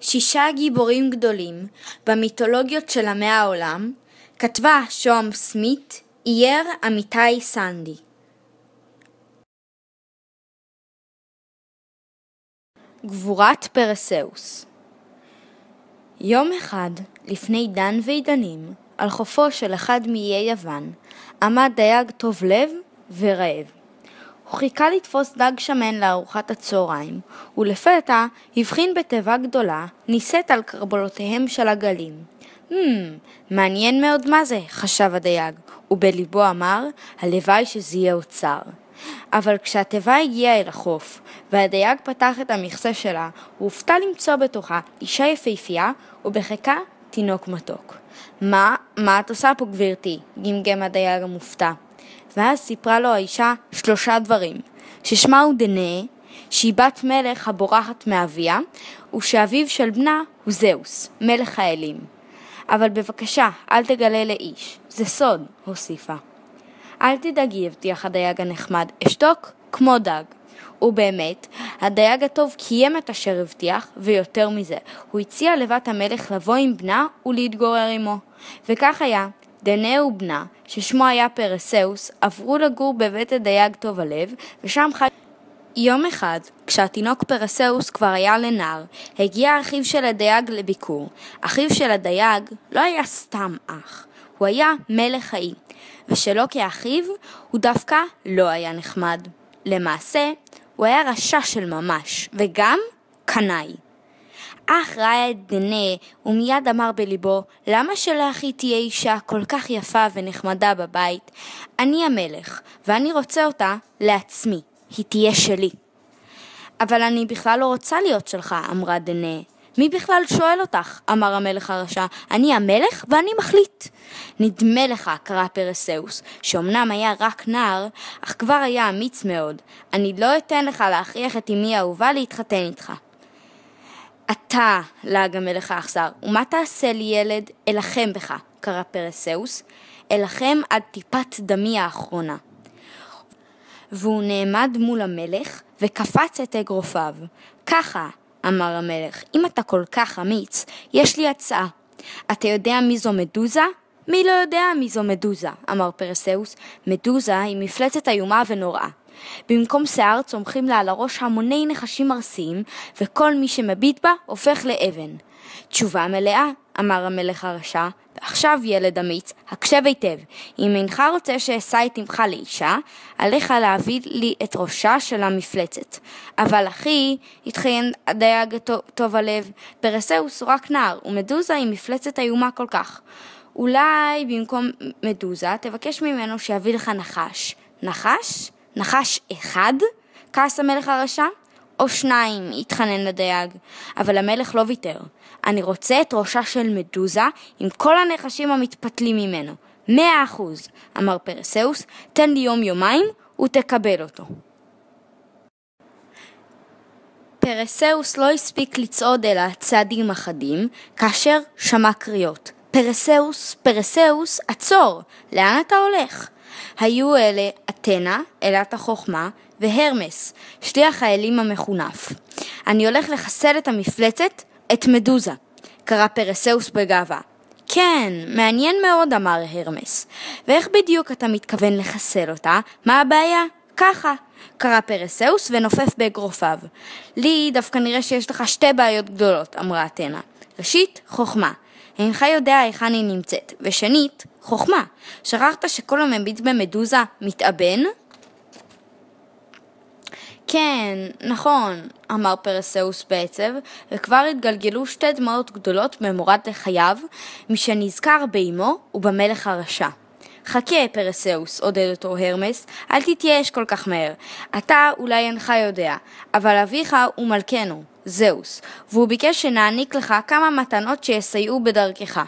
6 גיבורים גדולים במיתולוגיות של עמי העולם, כתבה שום סמית, אייר אמיתי סנדי. גבורת פרסאוס. יום אחד, לפני דן ועידנים, על חופו של אחד מאיי יוון, עמד דייג טוב לב ורעב. הוא חיכה לתפוס דג שמן לארוחת הצהריים, ולפתע הבחין בתיבה גדולה נישאת על קרבולותיהם של הגלים. מעניין מאוד מה זה, חשב הדייג, ובליבו אמר, הלוואי שזה יהיה אוצר. אבל כשהתיבה הגיעה אל החוף, והדייג פתח את המכסה שלה, הוא הופתע למצוא בתוכה אישה יפהפייה, ובחיקה תינוק מתוק. מה את עושה פה גברתי? גמגם הדייג המופתע. ואז סיפרה לו האישה 3 דברים, ששמה הוא דנה, שהיא בת מלך הבורחת מאביה, ושאביו של בנה הוא זהוס, מלך האלים. אבל בבקשה, אל תגלה לאיש, זה סוד, הוסיפה. אל תדאגי, הבטיח הדייג הנחמד, אשתוק כמו דג. ובאמת, הדייג הטוב קיים את אשר הבטיח, ויותר מזה, הוא הציע לבת המלך לבוא עם בנה ולהתגורר עמו. וכך היה, דנה ובנה, ששמו היה פרסאוס, עברו לגור בבית הדייג טוב הלב, ושם חי... יום אחד, כשהתינוק פרסאוס כבר היה לנער, הגיע אחיו של הדייג לביקור. אחיו של הדייג לא היה סתם אח, הוא היה מלך האי, ושלא כאחיו, הוא דווקא לא היה נחמד. למעשה, הוא היה רשע של ממש, וגם קנאי. אך ראה את דנה ומיד אמר בליבו, למה שלאחי תהיה אישה כל כך יפה ונחמדה בבית? אני המלך, ואני רוצה אותה לעצמי, היא תהיה שלי. אבל אני בכלל לא רוצה להיות שלך, אמרה דנה. מי בכלל שואל אותך? אמר המלך הרשע. אני המלך ואני מחליט. נדמה לך, קרא פרסאוס, שאומנם היה רק נער, אך כבר היה אמיץ מאוד. אני לא אתן לך להכריח את אמי האהובה להתחתן איתך. אתה, לעג המלך האכזר, ומה תעשה לי ילד? אלחם בך, קרא פרסאוס, אלחם עד טיפת דמי האחרונה. והוא נעמד מול המלך וקפץ את אגרופיו. ככה, אמר המלך, אם אתה כל כך אמיץ, יש לי הצעה. אתה יודע מי זו מדוזה? מי לא יודע מי זו מדוזה, אמר פרסאוס. מדוזה היא מפלצת איומה ונוראה. במקום שיער צומחים לה על הראש המוני נחשים ארסיים, וכל מי שמביט בה הופך לאבן. תשובה מלאה, אמר המלך הרשע, ועכשיו ילד אמיץ, הקשב היטב. אם אינך רוצה שאשא את אמך לאישה, עליך להביא לי את ראשה של המפלצת. אבל אחי, התחיין הדייג טוב הלב, פרסאוס הוא רק נער, ומדוזה היא מפלצת איומה כל כך. אולי במקום מדוזה תבקש ממנו שיביא לך נחש. נחש? נחש אחד? כעס המלך הרשע? או 2, התחנן לדייג. אבל המלך לא ויתר. אני רוצה את ראשה של מדוזה עם כל הנחשים המתפתלים ממנו. 100%, אמר פרסאוס, תן לי יומיים ותקבל אותו. פרסאוס לא הספיק לצעוד אלא צעדים אחדים, כאשר שמע קריאות. פרסאוס, פרסאוס, עצור, לאן אתה הולך? היו אלה אתנה, אלת החוכמה, והרמס, שליח האלים המחונף. אני הולך לחסל את המפלצת, את מדוזה, קרא פרסאוס בגאווה. כן, מעניין מאוד, אמר הרמס. ואיך בדיוק אתה מתכוון לחסל אותה? מה הבעיה? ככה, קרא פרסאוס ונופף באגרופיו. לי דווקא נראה שיש לך 2 בעיות גדולות, אמרה אתנה. ראשית, חוכמה. אינך יודע איך אני נמצאת. ושנית, חוכמה. שכחת שכל המביט במדוזה מתאבן? כן, נכון, אמר פרסאוס בעצב, וכבר התגלגלו 2 דמעות גדולות במורד לחייו, משנזכר באמו ובמלך הרשע. חכה, פרסאוס, עודד אותו הרמס, אל תתייאש כל כך מהר. אתה אולי אינך יודע, אבל אביך הוא מלכנו, זהוס, והוא ביקש שנעניק לך כמה מתנות שיסייעו בדרכך.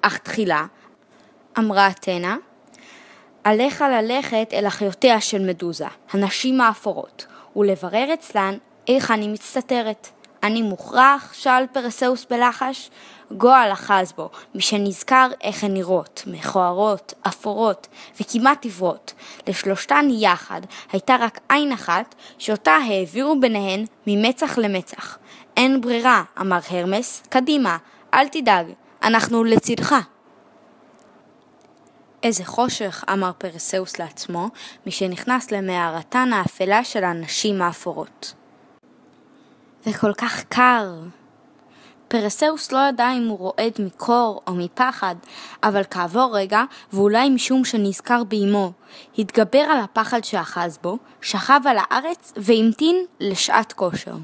אך תחילה, אמרה אתנה, עליך ללכת אל אחיותיה של מדוזה, הנשים האפורות, ולברר אצלן איך אני מצטטרת. אני מוכרח, שאל פרסאוס בלחש, גועל אחז בו, משנזכר איך הן נראות, מכוערות, אפורות וכמעט עברות. לשלושתן יחד הייתה רק עין אחת, שאותה העבירו ביניהן ממצח למצח. אין ברירה, אמר הרמס, קדימה, אל תדאג, אנחנו לצדך. איזה חושך, אמר פרסאוס לעצמו, משנכנס למערתן האפלה של הנשים האפורות. וכל כך קר. פרסאוס לא ידע אם הוא רועד מקור או מפחד, אבל כעבור רגע, ואולי משום שנזכר באמו, התגבר על הפחד שאחז בו, שכב על הארץ והמתין לשעת כושר.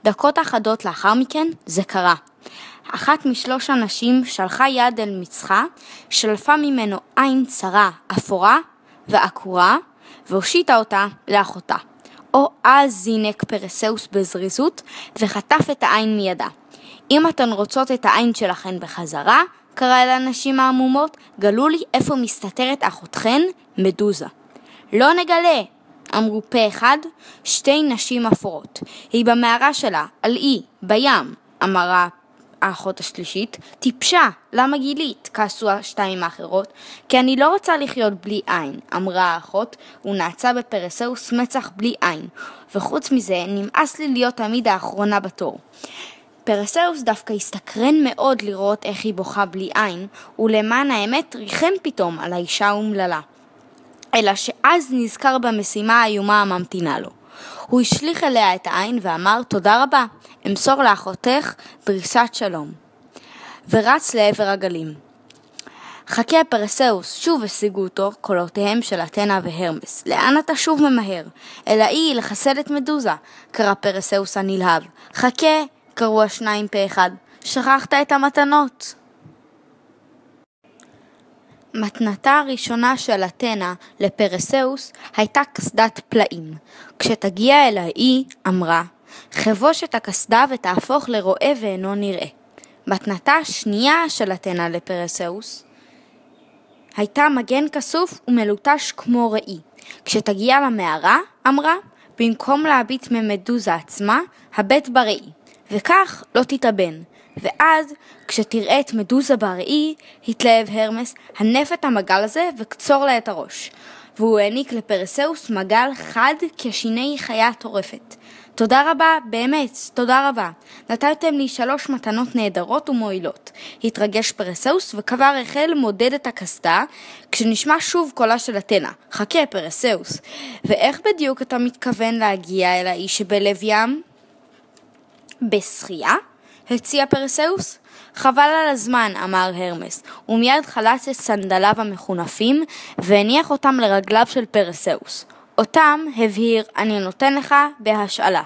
דקות אחדות לאחר מכן זה קרה. אחת משלוש הנשים שלחה יד אל מצחה, שלפה ממנו עין צרה, אפורה ועקורה, והושיטה אותה לאחותה. או אז זינק פרסאוס בזריזות וחטף את העין מידה. אם אתן רוצות את העין שלכן בחזרה, קרא אל הנשים העמומות, גלו לי איפה מסתתרת אחותכן, מדוזה. לא נגלה, אמרו פה אחד, שתי נשים אפורות. היא במערה שלה, על אי, בים, אמרה האחות השלישית. טיפשה, למה גילית? כעסו השתיים האחרות. כי אני לא רוצה לחיות בלי עין, אמרה האחות, ונעצה בפרסאוס מצח בלי עין. וחוץ מזה, נמאס לי להיות תמיד האחרונה בתור. פרסאוס דווקא הסתקרן מאוד לראות איך היא בוכה בלי עין, ולמען האמת ריחם פתאום על האישה האומללה. אלא שאז נזכר במשימה האיומה הממתינה לו. הוא השליך אליה את העין ואמר, תודה רבה, אמסור לאחותך דריסת שלום. ורץ לעבר הגלים. חכה פרסאוס, שוב השיגו אותו קולותיהם של אתנה והרמס. לאן אתה שוב ממהר? אל האי לחסל את מדוזה, קרא פרסאוס הנלהב. חכה, קראו השניים פה אחד, שכחת את המתנות. מתנתה הראשונה של אתנה לפרסאוס הייתה קסדת פלאים. כשתגיע אל האי, אמרה, חבוש את הקסדה ותהפוך לרועה ואינו נראה. מתנתה השנייה של אתנה לפרסאוס הייתה מגן כסוף ומלוטש כמו ראי. כשתגיע למערה, אמרה, במקום להביט ממדוזה עצמה, הבט בראי, וכך לא תתאבן. ואז, כשתראה את מדוזה בראי, התלהב הרמס, הנף את המגל הזה וקצור לה את הראש. והוא העניק לפרסאוס מגל חד כשיני חיה טורפת. תודה רבה, באמת, תודה רבה. נתתם לי 3 מתנות נהדרות ומועילות. התרגש פרסאוס וקבר החל מודד את הקסדה, כשנשמע שוב קולה של אתנה. חכה פרסאוס, ואיך בדיוק אתה מתכוון להגיע אל האי שבלב ים? בשחייה? הציע פרסאוס. חבל על הזמן, אמר הרמס, ומיד חלץ את סנדליו המחונפים והניח אותם לרגליו של פרסאוס. אותם, הבהיר, אני נותן לך בהשאלה.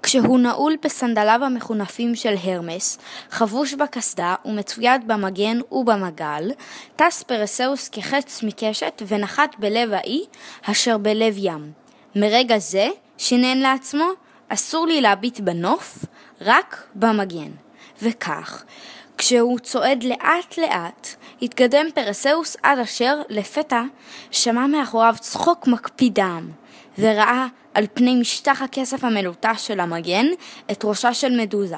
כשהוא נעול בסנדליו המחונפים של הרמס, חבוש בקסדה ומצויד במגן ובמגל, טס פרסאוס כחץ מקשת ונחת בלב האי אשר בלב ים. מרגע זה, שינן לעצמו, אסור לי להביט בנוף, רק במגן. וכך, כשהוא צועד לאט לאט, התקדם פרסאוס עד אשר לפתע שמע מאחוריו צחוק מקפיא דם, וראה על פני משטח הכסף המלוטש של המגן את ראשה של מדוזה,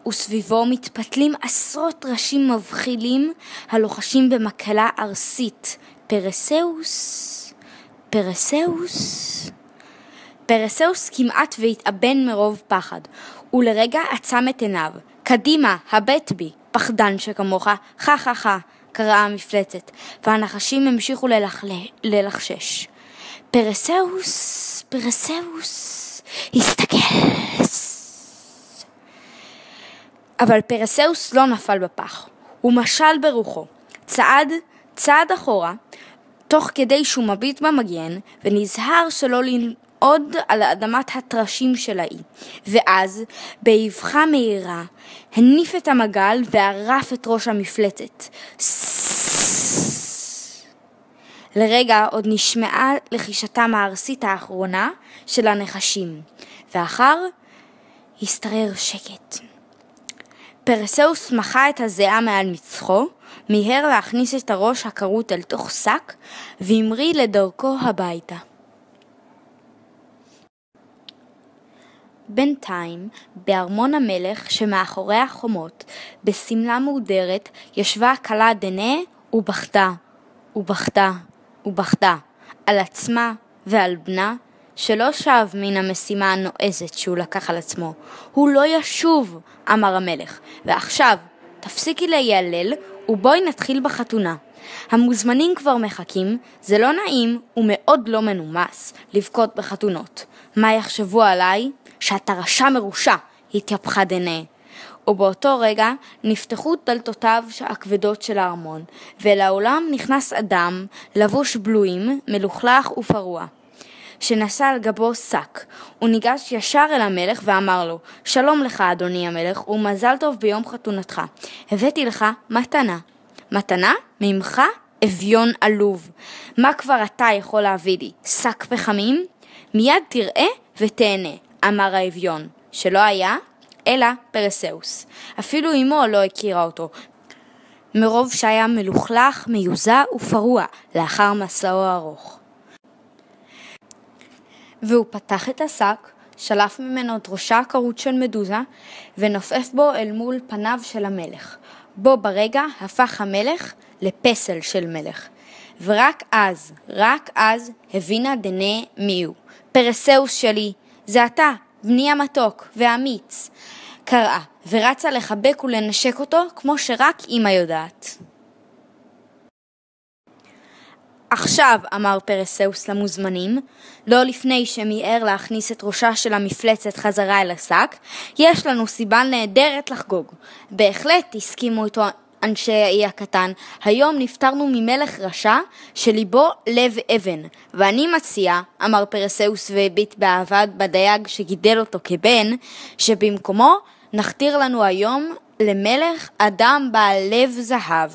וסביבו מתפתלים עשרות ראשים מבחילים הלוחשים במקלה ארסית. פרסאוס, פרסאוס. פרסאוס כמעט והתאבן מרוב פחד, ולרגע עצם את עיניו. קדימה, הבט בי, פחדן שכמוך, חה חה חה, קראה המפלצת, והנחשים המשיכו ללחשש. פרסאוס, פרסאוס, הסתכל. אבל פרסאוס לא נפל בפח, הוא משל ברוחו, צעד אחורה, תוך כדי שהוא מביט במגן, ונזהר שלא לנעוד על אדמת הטרשים של האי. ואז, באבחה מהירה, הניף את המגל וערף את ראש המפלצת. לרגע עוד נשמעה לחישתם הארסית האחרונה של הנחשים, ואחר הסתרר שקט. פרסאוס מחה את הזיעה מעל מצחו, מיהר להכניס את הראש הקרוט אל תוך שק, והמריא לדרכו הביתה. בינתיים, בארמון המלך שמאחורי החומות, בסמלה מהודרת, ישבה הכלה דנה ובכתה. ובכתה על עצמה ועל בנה, שלא שב מן המשימה הנועזת שהוא לקח על עצמו. הוא לא ישוב, אמר המלך, ועכשיו תפסיקי להיעלל ובואי נתחיל בחתונה. המוזמנים כבר מחכים, זה לא נעים ומאוד לא מנומס לבכות בחתונות. מה יחשבו עליי? שאתה רשע מרושע, התייפחה דנה. ובאותו רגע נפתחו דלתותיו הכבדות של הארמון, ולעולם נכנס אדם לבוש בלויים, מלוכלך ופרוע, שנשא על גבו שק. הוא ניגש ישר אל המלך ואמר לו, שלום לך אדוני המלך, ומזל טוב ביום חתונתך. הבאתי לך מתנה. מתנה? ממך? אביון עלוב. מה כבר אתה יכול להביא לי? שק פחמים? מיד תראה ותהנה, אמר האביון, שלא היה אלא פרסאוס. אפילו אמו לא הכירה אותו, מרוב שהיה מלוכלך, מיוזע ופרוע לאחר מסעו הארוך. והוא פתח את השק, שלף ממנו את ראשה הכרות של מדוזה, ונופף בו אל מול פניו של המלך. בו ברגע הפך המלך לפסל של מלך. ורק אז הבינה דנה מיהו. פרסאוס שלי, זה אתה, בני המתוק והאמיץ. קראה ורצה לחבק ולנשק אותו כמו שרק אמא יודעת. עכשיו, אמר פרסאוס למוזמנים, לא לפני שמיהר להכניס את ראשה של המפלצת חזרה אל השק, יש לנו סיבה נהדרת לחגוג. בהחלט הסכימו איתו אנשי האי הקטן, היום נפטרנו ממלך רשע שליבו לב אבן, ואני מציע, אמר פרסאוס והביט באהבה בדייג שגידל אותו כבן, שבמקומו נכתיר לנו היום למלך אדם בעל לב זהב.